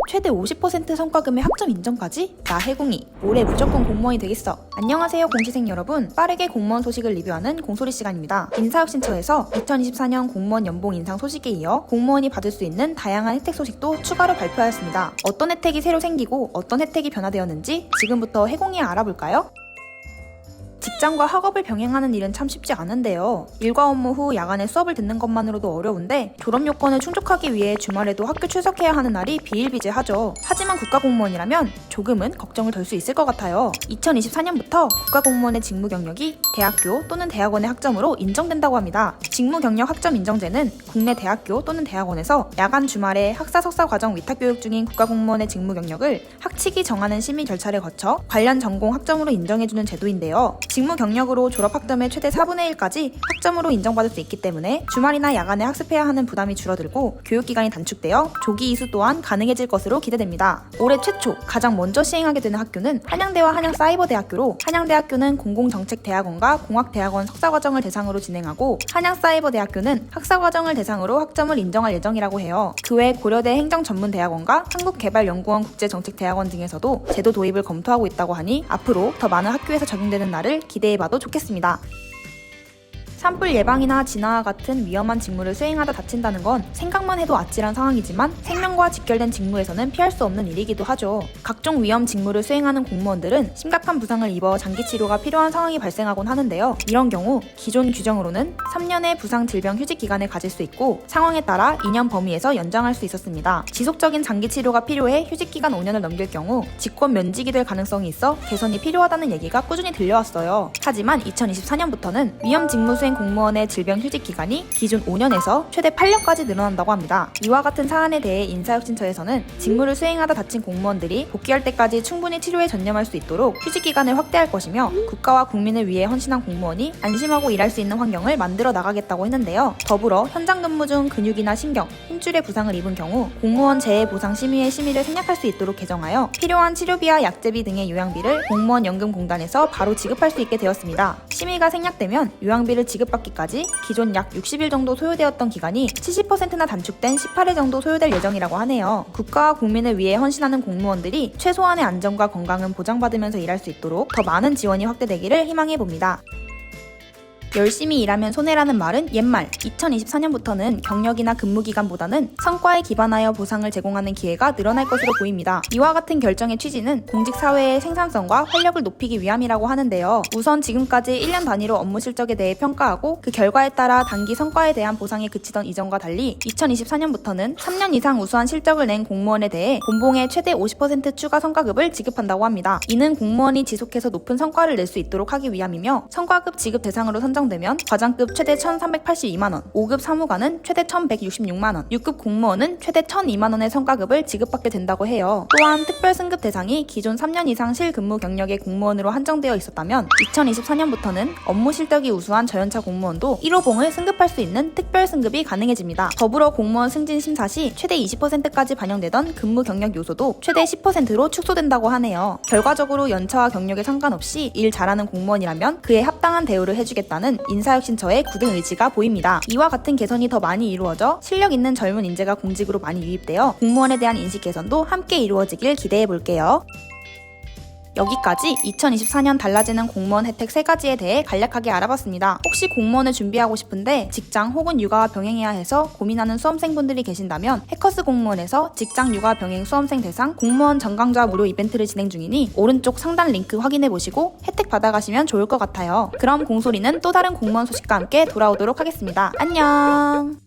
최대 50% 성과금의 학점 인정까지? 나 해공이 올해 무조건 공무원이 되겠어. 안녕하세요 공시생 여러분, 빠르게 공무원 소식을 리뷰하는 공소리 시간입니다. 인사혁신처에서 2024년 공무원 연봉 인상 소식에 이어 공무원이 받을 수 있는 다양한 혜택 소식도 추가로 발표하였습니다. 어떤 혜택이 새로 생기고 어떤 혜택이 변화되었는지 지금부터 해공이 알아볼까요? 직장과 학업을 병행하는 일은 참 쉽지 않은데요. 일과 업무 후 야간에 수업을 듣는 것만으로도 어려운데 졸업 요건을 충족하기 위해 주말에도 학교 출석해야 하는 날이 비일비재하죠. 하지만 국가공무원이라면 조금은 걱정을 덜 수 있을 것 같아요. 2024년부터 국가공무원의 직무 경력이 대학교 또는 대학원의 학점으로 인정된다고 합니다. 직무 경력 학점 인정제는 국내 대학교 또는 대학원에서 야간 주말에 학사 석사 과정 위탁 교육 중인 국가공무원의 직무 경력을 학칙이 정하는 심의 절차를 거쳐 관련 전공 학점으로 인정해주는 제도인데요. 직무 경력으로 졸업 학점의 최대 4분의 1까지 학점으로 인정받을 수 있기 때문에 주말이나 야간에 학습해야 하는 부담이 줄어들고 교육기간이 단축되어 조기 이수 또한 가능해질 것으로 기대됩니다. 올해 최초 가장 먼저 시행하게 되는 학교는 한양대와 한양사이버대학교로, 한양대학교는 공공정책대학원과 공학대학원 석사과정을 대상으로 진행하고 한양사이버대학교는 학사과정을 대상으로 학점을 인정할 예정이라고 해요. 그 외 고려대 행정전문대학원과 한국개발연구원 국제정책대학원 등에서도 제도 도입을 검토하고 있다고 하니 앞으로 더 많은 학교에서 적용되는 날을 기대해봐도 좋겠습니다. 산불 예방이나 진화와 같은 위험한 직무를 수행하다 다친다는 건 생각만 해도 아찔한 상황이지만 생명과 직결된 직무에서는 피할 수 없는 일이기도 하죠. 각종 위험 직무를 수행하는 공무원들은 심각한 부상을 입어 장기 치료가 필요한 상황이 발생하곤 하는데요. 이런 경우 기존 규정으로는 3년의 부상 질병 휴직 기간을 가질 수 있고 상황에 따라 2년 범위에서 연장할 수 있었습니다. 지속적인 장기 치료가 필요해 휴직 기간 5년을 넘길 경우 직권 면직이 될 가능성이 있어 개선이 필요하다는 얘기가 꾸준히 들려왔어요. 하지만 2024년부터는 위험 직무 수행 공무원의 질병 휴직 기간이 기존 5년에서 최대 8년까지 늘어난다고 합니다. 이와 같은 사안에 대해 인사혁신처에서는 직무를 수행하다 다친 공무원들이 복귀할 때까지 충분히 치료에 전념할 수 있도록 휴직 기간을 확대할 것이며 국가와 국민을 위해 헌신한 공무원이 안심하고 일할 수 있는 환경을 만들어 나가겠다고 했는데요. 더불어 현장 근무 중 근육이나 신경, 힘줄의 부상을 입은 경우 공무원 재해보상심의회 심의를 생략할 수 있도록 개정하여 필요한 치료비와 약제비 등의 요양비를 공무원 연금공단에서 바로 지급할 수 있게 되었습니다. 심의가 생략되면 요양비를 지급받기까지 기존 약 60일 정도 소요되었던 기간이 70%나 단축된 18일 정도 소요될 예정이라고 하네요. 국가와 국민을 위해 헌신하는 공무원들이 최소한의 안전과 건강은 보장받으면서 일할 수 있도록 더 많은 지원이 확대되기를 희망해봅니다. 열심히 일하면 손해라는 말은 옛말. 2024년부터는 경력이나 근무기간보다는 성과에 기반하여 보상을 제공하는 기회가 늘어날 것으로 보입니다. 이와 같은 결정의 취지는 공직사회의 생산성과 활력을 높이기 위함이라고 하는데요. 우선 지금까지 1년 단위로 업무 실적에 대해 평가하고 그 결과에 따라 단기 성과에 대한 보상이 그치던 이전과 달리 2024년부터는 3년 이상 우수한 실적을 낸 공무원에 대해 본봉의 최대 50% 추가 성과급을 지급한다고 합니다. 이는 공무원이 지속해서 높은 성과를 낼 수 있도록 하기 위함이며 성과급 지급 대상으로 선정되면 과장급 최대 1,382만원, 5급 사무관은 최대 1,166만원, 6급 공무원은 최대 1,002만원의 성과급을 지급받게 된다고 해요. 또한 특별 승급 대상이 기존 3년 이상 실근무 경력의 공무원으로 한정되어 있었다면 2024년부터는 업무 실적이 우수한 저연차 공무원도 1호봉을 승급할 수 있는 특별 승급이 가능해집니다. 더불어 공무원 승진 심사 시 최대 20%까지 반영되던 근무 경력 요소도 최대 10%로 축소된다고 하네요. 결과적으로 연차와 경력에 상관없이 일 잘하는 공무원이라면 그에 합당한 대우를 해주겠다는 인사혁신처의 굳은 의지가 보입니다. 이와 같은 개선이 더 많이 이루어져 실력 있는 젊은 인재가 공직으로 많이 유입되어 공무원에 대한 인식 개선도 함께 이루어지길 기대해볼게요. 여기까지 2024년 달라지는 공무원 혜택 3가지에 대해 간략하게 알아봤습니다. 혹시 공무원을 준비하고 싶은데 직장 혹은 육아와 병행해야 해서 고민하는 수험생분들이 계신다면 해커스 공무원에서 직장 육아 병행 수험생 대상 공무원 전강좌 무료 이벤트를 진행 중이니 오른쪽 상단 링크 확인해보시고 혜택 받아가시면 좋을 것 같아요. 그럼 공소리는 또 다른 공무원 소식과 함께 돌아오도록 하겠습니다. 안녕!